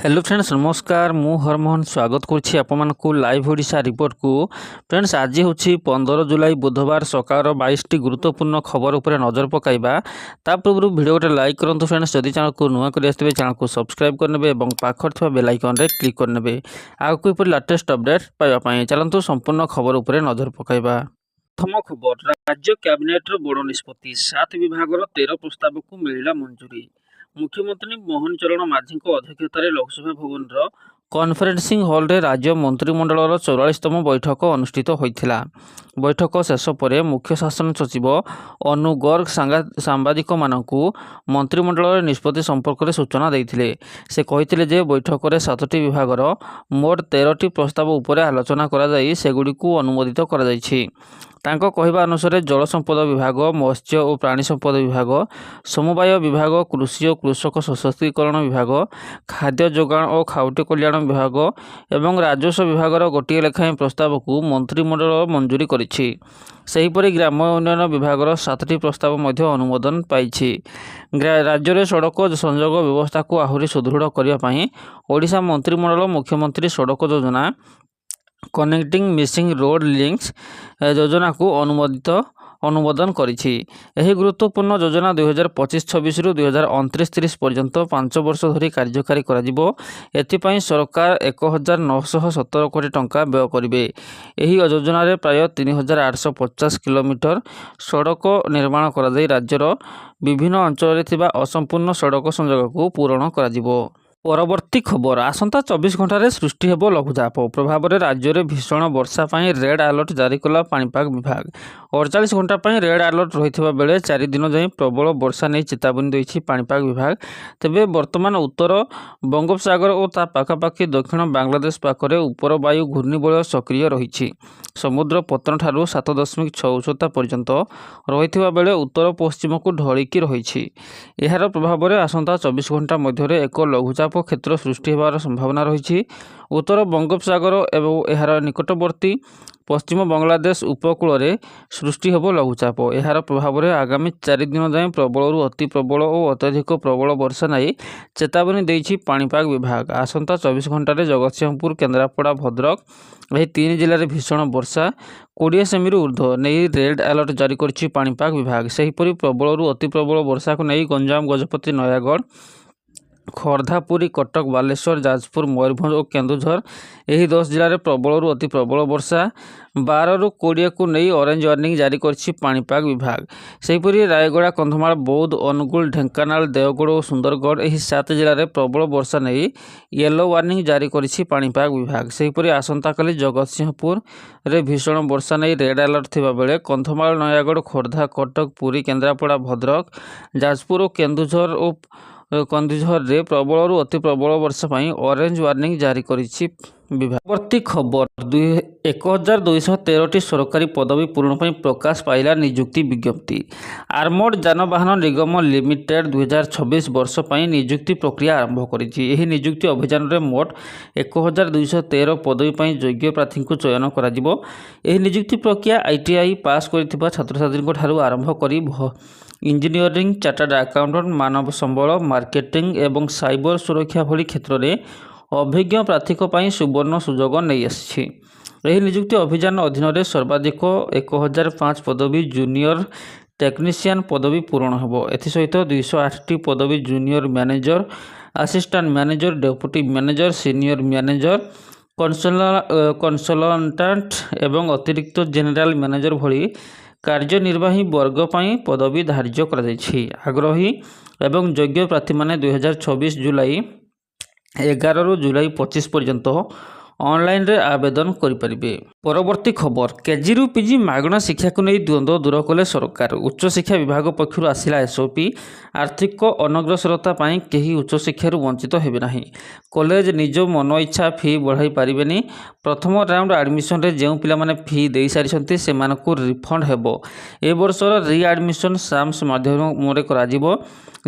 Hello friends नमस्कार मु हरमोहन स्वागत करुच्ची आपको लाइव ओडिशा रिपोर्ट को। फ्रेंड्स आज हूँ 15 जुलाई बुधवार सकाळ 22टी गुरुत्वपूर्ण खबर उपर नजर पकाइबा। ता पूर्व वीडियो गोटे लाइक करूँ फ्रेंड्स। जदि चैनल को नुआ कर चैनल को सब्सक्राइब करने और पाखर थोड़ा बेल आइकन रे क्लिक करने आगे लेटेस्ट अपडेट पाइबा। चलतु संपूर्ण खबर उपर नजर पकाइबा। प्रथम खबर, राज्य कैबिनेट बड़ निष्पत्ति 7 विभाग 13 प्रस्ताव को मिला मंजूरी। मुख्यमंत्री मोहन चरण माझी अध्यक्षतार लोकसभा भवन कॉन्फ्रेंसिंग हॉल रे राज्य मंत्रिमंडल 44तम बैठक अनुष्ठित होइथिला। बैठक शेष पर मुख्य शासन सचिव अनु गर्ग सांबादिक मानकु मंत्रिमंडल निष्पत्ति संपर्क में सूचना देइथिले। से कहिथिले जे बैठक में 7टी विभागर मोट 13टी प्रस्ताव उपर आलोचना करा जाई सेगुड़िकु अनुमोदित करा जाइछि। तांको कहवा अनुसार जल संपद विभाग, मत्स्य और प्राणी संपद विभाग, समवाय विभाग, कृषि और कृषक सशक्तिकरण विभाग, खाद्य जोगाण और खाउटी कल्याण विभाग एवं राजस्व विभाग गोटे लेखाएं प्रस्ताव को मंत्रिमंडल मंजूरी करिछि। सेहीपरि ग्राम उन्नयन विभाग 7टी प्रस्ताव मध्य अनुमोदन पाइछि। राज्य में सड़क संयोग व्यवस्था को आहुरी सुदृढ़ करने ओडिशा मंत्रिमंडल मुख्यमंत्री सड़क योजना कनेक्टिंग मिसिंग रोड लिंक्स योजना को अनुमोदन करिछि। एही गुरुत्वपूर्ण योजना 2025-26 रु 2029-30 पर्यंत 5 वर्ष धरी कार्यकारी कराजिबो। एथिपाई सरकार 1917 कोटी टंका व्यय करिवे। एही योजना रे प्राय 3850 किलोमीटर सड़क निर्माण करा जाई राज्यर विभिन्न अंचल रे थिबा असंपूर्ण सड़क संयोग को पूरण कराजिबो। परवर्ती खबर, आसंता 24 घंटे सृष्टि हेबो लघुचाप प्रभाव में राज्य में भीषण वर्षा पाई रेड अलर्ट जारी कला पाणीपाग विभाग। 48 घंटा पाई रेड अलर्ट रही बेले 4 दिन जाए प्रबल वर्षा नहीं चेतावनी देछि पाणीपाग विभाग। तेबे वर्तमान उत्तर बंगोपसागर और ता पाखापाखि दक्षिण बांग्लादेश पाखरे उपर वायु घूर्णिबलय सक्रिय रही। समुद्र पतन ठारू 7.6 उच्चता पर्यंत रही बेले उत्तर पश्चिम को ढलिकी रही। यार प्रभाव में आसंता 24 घंटा मध्य एक लघुचाप क्षेत्र सृष्टि होवार संभावना रही। उत्तर बंगोपसागर एवं यार निकटवर्ती पश्चिम बांग्लादेश उपकूल में सृष्टि होब लघुचाप। यार प्रभाव में आगामी 4 दिन जाए प्रबल अति प्रबल और अत्यधिक प्रबल वर्षा नहीं चेतावनी देछि पाणीपाग विभाग। आसंता 24 घंटे जगतसिंहपुर, केन्द्रापड़ा, भद्रक यह 3 जिले में भीषण वर्षा 20 सेमी ऊर्ध्व नहीं रेड अलर्ट जारी करिछि पाणीपाग विभाग। सेहीपरि प्रबल अति प्रबल वर्षा को नहीं गंजाम, गजपति, नयागढ़, खोर्धा, पुरी, कटक, बालेश्वर, जाजपुर, मयूरभंज और केन्दुझर यही 10 जिले में प्रबल अति प्रबल वर्षा 12 रु 20 को नहीं ऑरेंज वार्निंग जारी करिछि पाणीपाग विभाग। सेहीपरि रायगड़ा, कंधमाल, बौद्ध, अनुगुल, ढेंकानाल, देवगढ़ और सुंदरगढ़ यही 7 जिले में प्रबल वर्षा नहीं येलो वार्निंग जारी करिछि पाणीपाग विभाग। सेहीपरि आसंताकाली जगतसिंहपुर रे भीषण वर्षा नहीं रेड अलर्ट थिबा बेले कंधमाल, नयागढ़, खोर्धा, कटक, पुरी, केन्द्रापड़ा, भद्रक, जाजपुर और केन्दुझर रे प्रबल अति प्रबल वर्षा पाई ऑरेंज वार्निंग जारी करिछि विभाग। परवर्ती खबर, 1213टी सरकारी पदवी पूरण पर प्रकाश पाइला नियुक्ति विज्ञप्ति। आर्मड जानवाहन निगम लिमिटेड 2026 वर्ष पर नियुक्ति प्रक्रिया आरंभ करिछि। एही नियुक्ति अभियान में मोट 1213 पदवी पर योग्य प्रार्थी को चयन कराजिबो। एही नियुक्ति प्रक्रिया ITI पास करिथिबा छात्र छात्री ठारू आरंभ करी इंजीनियरिंग, चार्टर्ड अकाउंटेंट, मानव संबल, मार्केटिंग एवं साइबर सुरक्षा भली क्षेत्र में अभिज्ञ प्रार्थीक पई सुवर्ण सुजोग नहीं आछि। एही नियुक्ति अभियान अधीन में सर्वाधिक 1005 पदवी जूनियर टेक्नीशियन पदवी पूरण हेबो। एथिसहित 208टी पदवी junior manager, assistant manager, deputy manager, senior manager, consultant एवं अतिरिक्त जेनेराल मैनेजर भली कार्यनिर्वाही वर्ग पर पदवी धार्य कर। आग्रही एवं योग्य प्रार्थी माने 2024 जुलाई 11 रु जुलाई 25 पर्यंत ऑनलाइन रे आवेदन करिपारिबे। परवर्ती खबर, केजी रु पीजी मागणा शिक्षा को नहीं द्वंद्व दूर कले सरकार। उच्च शिक्षा विभाग पक्षर आसिला SOP। आर्थिक अनग्रसरता पाई केही उच्च शिक्षारु वंचित हेबे नाही। कॉलेज निज मन इच्छा फी बढ़ाई पारिबेनी। प्रथम राउंड एडमिशन रे जेउ पिला माने फी देई सारिसंती सेमानकु रिफंड हेबो। ए वर्षर रीएडमिशन साम्स माध्यम रे कराजिबो।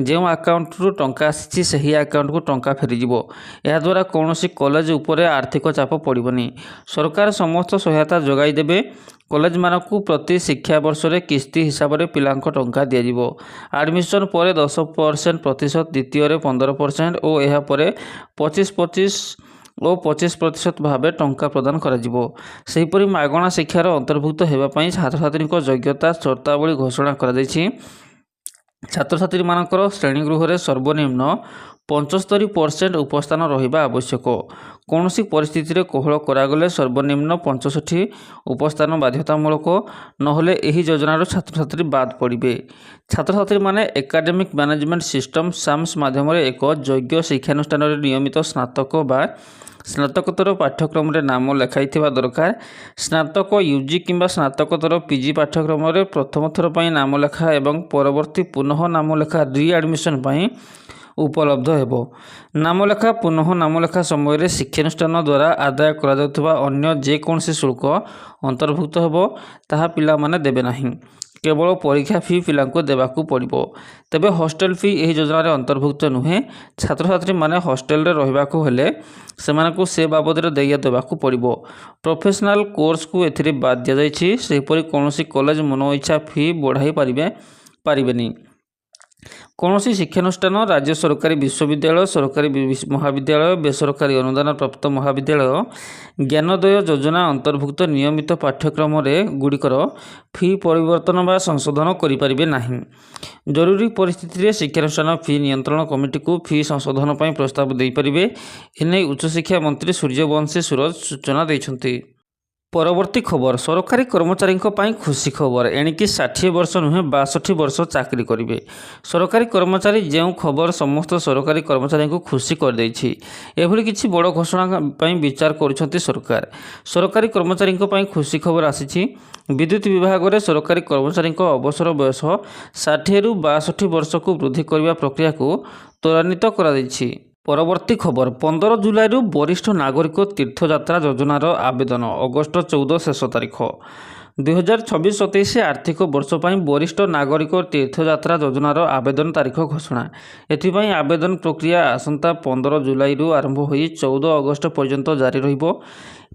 जो अकाउंट रु टंका आसी सही अकाउंट को टंका फेरीजिबो। यह द्वारा कौन सी कॉलेज उपरे आर्थिक चाप पड़िबनी। सरकार समस्त ସହାୟତା ଯୋଗାଇ ଦେବେ। କଲେଜମାନଙ୍କୁ ପ୍ରତି ଶିକ୍ଷାବର୍ଷରେ କିସ୍ତି ହିସାବରେ ପିଲାଙ୍କ ଟଙ୍କା ଦିଆଯିବ। ଆଡ଼ମିସନ୍ ପରେ 10% ପ୍ରତିଶତ, ଦ୍ୱିତୀୟରେ 15% ଓ ଏହାପରେ 25% ଭାବେ ଟଙ୍କା ପ୍ରଦାନ କରାଯିବ। ସେହିପରି ମାଗଣା ଶିକ୍ଷାର ଅନ୍ତର୍ଭୁକ୍ତ ହେବା ପାଇଁ ଛାତ୍ରଛାତ୍ରୀଙ୍କ ଯୋଗ୍ୟତା ସର୍ତ୍ତାବଳୀ ଘୋଷଣା କରାଯାଇଛି। ଛାତ୍ରଛାତ୍ରୀମାନଙ୍କର ଶ୍ରେଣୀଗୃହରେ ସର୍ବନିମ୍ନ 75% ଉପସ୍ଥାନ ରହିବା ଆବଶ୍ୟକ। କୌଣସି ପରିସ୍ଥିତିରେ କୋହଳ କରାଗଲେ ସର୍ବନିମ୍ନ 65 ଉପସ୍ଥାନ ବାଧ୍ୟତାମୂଳକ, ନହେଲେ ଏହି ଯୋଜନାରୁ ଛାତ୍ରଛାତ୍ରୀ ବାଦ ପଡ଼ିବେ। ଛାତ୍ରଛାତ୍ରୀମାନେ ଏକାଡେମିକ୍ ମ୍ୟାନେଜମେଣ୍ଟ ସିଷ୍ଟମ ସାମ୍ସ ମାଧ୍ୟମରେ ଏକ ଯୋଗ୍ୟ ଶିକ୍ଷାନୁଷ୍ଠାନରେ ନିୟମିତ ସ୍ନାତକ ବା ସ୍ନାତକୋତ୍ତର ପାଠ୍ୟକ୍ରମରେ ନାମ ଲେଖାଇଥିବା ଦରକାର। ସ୍ନାତକ ୟୁଜି କିମ୍ବା ସ୍ନାତକୋତ୍ତର ପିଜି ପାଠ୍ୟକ୍ରମରେ ପ୍ରଥମ ଥର ପାଇଁ ନାମ ଲେଖା ଏବଂ ପରବର୍ତ୍ତୀ ପୁନଃ ନାମଲେଖା ରି-ଆଡ଼ମିସନ୍ ପାଇଁ ଉପଲବ୍ଧ ହେବ। ନାମଲେଖା ପୁନଃ ନାମଲେଖା ସମୟରେ ଶିକ୍ଷାନୁଷ୍ଠାନ ଦ୍ୱାରା ଆଦାୟ କରାଯାଉଥିବା ଅନ୍ୟ ଯେକୌଣସି ଶୁଳ୍କ ଅନ୍ତର୍ଭୁକ୍ତ ହେବ, ତାହା ପିଲାମାନେ ଦେବେ ନାହିଁ। କେବଳ ପରୀକ୍ଷା ଫି ପିଲାଙ୍କୁ ଦେବାକୁ ପଡ଼ିବ। ତେବେ ହଷ୍ଟେଲ ଫି ଏହି ଯୋଜନାରେ ଅନ୍ତର୍ଭୁକ୍ତ ନୁହେଁ। ଛାତ୍ରଛାତ୍ରୀମାନେ ହଷ୍ଟେଲରେ ରହିବାକୁ ହେଲେ ସେମାନଙ୍କୁ ସେ ବାବଦରେ ଦେବାକୁ ପଡ଼ିବ। ପ୍ରଫେସନାଲ କୋର୍ସକୁ ଏଥିରେ ବାଦ ଦିଆଯାଇଛି। ସେହିପରି କୌଣସି କଲେଜ ମନଇଚ୍ଛା ଫି ବଢ଼ାଇ ପାରିବେନି। କୌଣସି ଶିକ୍ଷାନୁଷ୍ଠାନ, ରାଜ୍ୟ ସରକାରୀ ବିଶ୍ୱବିଦ୍ୟାଳୟ, ସରକାରୀ ମହାବିଦ୍ୟାଳୟ, ବେସରକାରୀ ଅନୁଦାନ ପ୍ରାପ୍ତ ମହାବିଦ୍ୟାଳୟ, ଜ୍ଞାନୋଦୟ ଯୋଜନା ଅନ୍ତର୍ଭୁକ୍ତ ନିୟମିତ ପାଠ୍ୟକ୍ରମରେ ଗୁଡ଼ିକର ଫି ପରିବର୍ତ୍ତନ ବା ସଂଶୋଧନ କରିପାରିବେ ନାହିଁ। ଜରୁରୀ ପରିସ୍ଥିତିରେ ଶିକ୍ଷାନୁଷ୍ଠାନ ଫି ନିୟନ୍ତ୍ରଣ କମିଟିକୁ ଫି ସଂଶୋଧନ ପାଇଁ ପ୍ରସ୍ତାବ ଦେଇପାରିବେ। ଏନେଇ ଉଚ୍ଚଶିକ୍ଷା ମନ୍ତ୍ରୀ ସୂର୍ଯ୍ୟବଂଶୀ ସୁରଜ ସୂଚନା ଦେଇଛନ୍ତି। ପରବର୍ତ୍ତୀ ଖବର, ସରକାରୀ କର୍ମଚାରୀଙ୍କ ପାଇଁ ଖୁସି ଖବର। ଏଣିକି 60 ବର୍ଷ ନୁହେଁ 62 ବର୍ଷ ଚାକିରି କରିବେ। ସରକାରୀ କର୍ମଚାରୀ ଯେଉଁ ଖବର ସମସ୍ତ ସରକାରୀ କର୍ମଚାରୀଙ୍କୁ ଖୁସି କରିଦେଇଛି। ଏଭଳି କିଛି ବଡ଼ ଘୋଷଣା ପାଇଁ ବିଚାର କରୁଛନ୍ତି ସରକାର। ସରକାରୀ କର୍ମଚାରୀଙ୍କ ପାଇଁ ଖୁସି ଖବର ଆସିଛି। ବିଦ୍ୟୁତ୍ ବିଭାଗରେ ସରକାରୀ କର୍ମଚାରୀଙ୍କ ଅବସର ବୟସ 60ରୁ 62 ବର୍ଷକୁ ବୃଦ୍ଧି କରିବା ପ୍ରକ୍ରିୟାକୁ ତ୍ୱରାନ୍ୱିତ କରାଯାଇଛି। ପରବର୍ତ୍ତୀ ଖବର, 15 ଜୁଲାଇରୁ ବରିଷ୍ଠ ନାଗରିକ ତୀର୍ଥଯାତ୍ରା ଯୋଜନାର ଆବେଦନ। ଅଗଷ୍ଟ 14 ଶେଷ ତାରିଖ। 2026-27 ଆର୍ଥିକ ବର୍ଷ ପାଇଁ ବରିଷ୍ଠ ନାଗରିକ ତୀର୍ଥଯାତ୍ରା ଯୋଜନାର ଆବେଦନ ତାରିଖ ଘୋଷଣା। ଏଥିପାଇଁ ଆବେଦନ ପ୍ରକ୍ରିୟା ଆସନ୍ତା 15 ଜୁଲାଇରୁ ଆରମ୍ଭ ହୋଇ 14 ଅଗଷ୍ଟ ପର୍ଯ୍ୟନ୍ତ ଜାରି ରହିବ।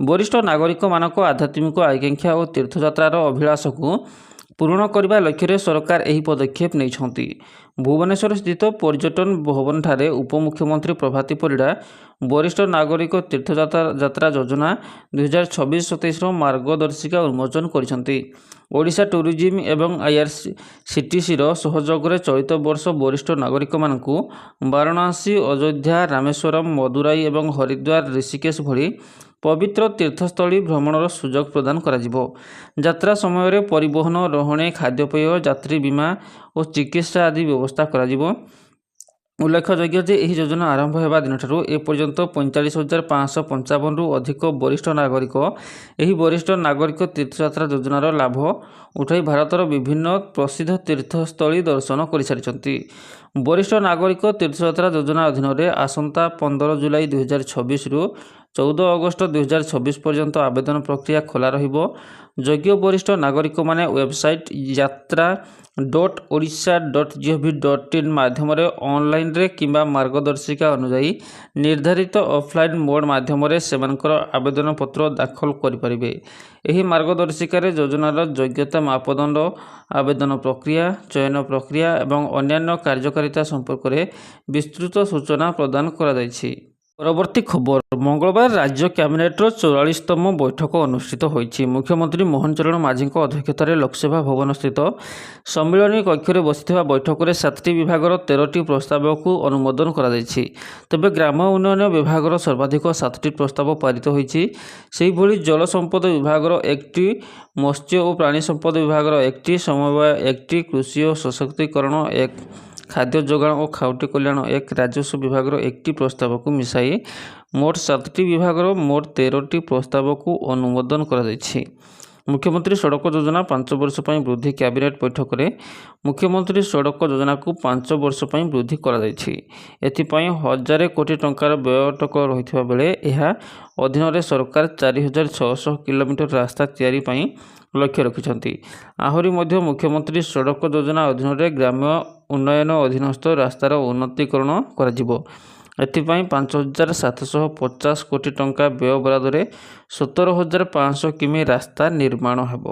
ବରିଷ୍ଠ ନାଗରିକମାନଙ୍କ ଆଧ୍ୟାତ୍ମିକ ଆକାଂକ୍ଷା ଓ ତୀର୍ଥଯାତ୍ରାର ଅଭିଳାଷକୁ ପୂରଣ କରିବା ଲକ୍ଷ୍ୟରେ ସରକାର ଏହି ପଦକ୍ଷେପ ନେଇଛନ୍ତି। ଭୁବନେଶ୍ୱର ସ୍ଥିତ ପର୍ଯ୍ୟଟନ ଭବନଠାରେ ଉପମୁଖ୍ୟମନ୍ତ୍ରୀ ପ୍ରଭାତୀ ପରିଡ଼ା ବରିଷ୍ଠ ନାଗରିକ ତୀର୍ଥଯାତ୍ରା ଯୋଜନା 2026-27ର ମାର୍ଗଦର୍ଶିକା ଉନ୍ମୋଚନ କରିଛନ୍ତି। ଓଡ଼ିଶା ଟୁରିଜିମ୍ ଏବଂ IRCTCର ସହଯୋଗରେ ଚଳିତ ବର୍ଷ ବରିଷ୍ଠ ନାଗରିକମାନଙ୍କୁ ବାରାଣସୀ, ଅଯୋଧ୍ୟା, ରାମେଶ୍ୱରମ, ମଦୁରାଇ ଏବଂ ହରିଦ୍ୱାର, ଋଷିକେଶ ଭଳି ପବିତ୍ର ତୀର୍ଥସ୍ଥଳୀ ଭ୍ରମଣର ସୁଯୋଗ ପ୍ରଦାନ କରାଯିବ। ଯାତ୍ରା ସମୟରେ ପରିବହନ, ରହଣି, ଖାଦ୍ୟପେୟ, ଯାତ୍ରୀ ବୀମା ଓ ଚିକିତ୍ସା ଆଦି ବ୍ୟବସ୍ଥା କରାଯିବ। ଉଲ୍ଲେଖଯୋଗ୍ୟ ଯେ ଏହି ଯୋଜନା ଆରମ୍ଭ ହେବା ଦିନଠାରୁ ଏପର୍ଯ୍ୟନ୍ତ 45,555ରୁ ଅଧିକ ବରିଷ୍ଠ ନାଗରିକ ଏହି ବରିଷ୍ଠ ନାଗରିକ ତୀର୍ଥଯାତ୍ରା ଯୋଜନାର ଲାଭ ଉଠାଇ ଭାରତର ବିଭିନ୍ନ ପ୍ରସିଦ୍ଧ ତୀର୍ଥସ୍ଥଳୀ ଦର୍ଶନ କରିସାରିଛନ୍ତି। ବରିଷ୍ଠ ନାଗରିକ ତୀର୍ଥଯାତ୍ରା ଯୋଜନା ଅଧୀନରେ ଆସନ୍ତା 15 ଜୁଲାଇ 2026ରୁ 14 ଅଗଷ୍ଟ 2026 ପର୍ଯ୍ୟନ୍ତ ଆବେଦନ ପ୍ରକ୍ରିୟା ଖୋଲା ରହିବ। ଯୋଗ୍ୟ ବରିଷ୍ଠ ନାଗରିକମାନେ ୱେବସାଇଟ୍ yatra.odisha.gov.in ମାଧ୍ୟମରେ ଅନଲାଇନରେ କିମ୍ବା ମାର୍ଗଦର୍ଶିକା ଅନୁଯାୟୀ ନିର୍ଦ୍ଧାରିତ ଅଫଲାଇନ୍ ମୋଡ୍ ମାଧ୍ୟମରେ ସେମାନଙ୍କର ଆବେଦନପତ୍ର ଦାଖଲ କରିପାରିବେ। ଏହି ମାର୍ଗଦର୍ଶିକାରେ ଯୋଜନାର ଯୋଗ୍ୟତା ମାପଦଣ୍ଡ, ଆବେଦନ ପ୍ରକ୍ରିୟା, ଚୟନ ପ୍ରକ୍ରିୟା ଏବଂ ଅନ୍ୟାନ୍ୟ କାର୍ଯ୍ୟକାରିତା ସମ୍ପର୍କରେ ବିସ୍ତୃତ ସୂଚନା ପ୍ରଦାନ କରାଯାଇଛି। ପରବର୍ତ୍ତୀ ଖବର, ମଙ୍ଗଳବାର ରାଜ୍ୟ କ୍ୟାବିନେଟ୍ର 44ତମ ବୈଠକ ଅନୁଷ୍ଠିତ ହୋଇଛି। ମୁଖ୍ୟମନ୍ତ୍ରୀ ମୋହନ ଚରଣ ମାଝୀଙ୍କ ଅଧ୍ୟକ୍ଷତାରେ ଲୋକସେବା ଭବନସ୍ଥିତ ସମ୍ମିଳନୀ କକ୍ଷରେ ବସିଥିବା ବୈଠକରେ 7ଟି ବିଭାଗର 13ଟି ପ୍ରସ୍ତାବକୁ ଅନୁମୋଦନ କରାଯାଇଛି। ତେବେ ଗ୍ରାମ ଉନ୍ନୟନ ବିଭାଗର ସର୍ବାଧିକ 7ଟି ପ୍ରସ୍ତାବ ପାରିତ ହୋଇଛି। ସେହିଭଳି ଜଳସମ୍ପଦ ବିଭାଗର 1ଟି, ମତ୍ସ୍ୟ ଓ ପ୍ରାଣୀ ସମ୍ପଦ ବିଭାଗର 1ଟି, ସମବାୟ 1ଟି, କୃଷି ଓ ସଶକ୍ତିକରଣ 1, ଖାଦ୍ୟ ଯୋଗାଣ ଓ ଖାଉଟି କଲ୍ୟାଣ 1, ରାଜସ୍ୱ ବିଭାଗର 1ଟି ପ୍ରସ୍ତାବକୁ ମିଶାଇ ମୋଟ 7ଟି ବିଭାଗର ମୋଟ 13ଟି ପ୍ରସ୍ତାବକୁ ଅନୁମୋଦନ କରାଯାଇଛି। ମୁଖ୍ୟମନ୍ତ୍ରୀ ସଡ଼କ ଯୋଜନା 5 ବର୍ଷ ପାଇଁ ବୃଦ୍ଧି। କ୍ୟାବିନେଟ୍ ବୈଠକରେ ମୁଖ୍ୟମନ୍ତ୍ରୀ ସଡ଼କ ଯୋଜନାକୁ 5 ବର୍ଷ ପାଇଁ ବୃଦ୍ଧି କରାଯାଇଛି। ଏଥିପାଇଁ 1,000 କୋଟି ଟଙ୍କାର ବ୍ୟୟ ଅଟକ ରହିଥିବା ବେଳେ ଏହା ଅଧୀନରେ ସରକାର 4,600 କିଲୋମିଟର ରାସ୍ତା ତିଆରି ପାଇଁ ଲକ୍ଷ୍ୟ ରଖିଛନ୍ତି। ଆହୁରି ମଧ୍ୟ ମୁଖ୍ୟମନ୍ତ୍ରୀ ସଡ଼କ ଯୋଜନା ଅଧୀନରେ ଗ୍ରାମ୍ୟ ଉନ୍ନୟନ ଅଧୀନସ୍ଥ ରାସ୍ତାର ଉନ୍ନତୀକରଣ କରାଯିବ। ଏଥିପାଇଁ 5,750 କୋଟି ଟଙ୍କା ବ୍ୟୟବରାଦରେ 17,500 କିମି ରାସ୍ତା ନିର୍ମାଣ ହେବ।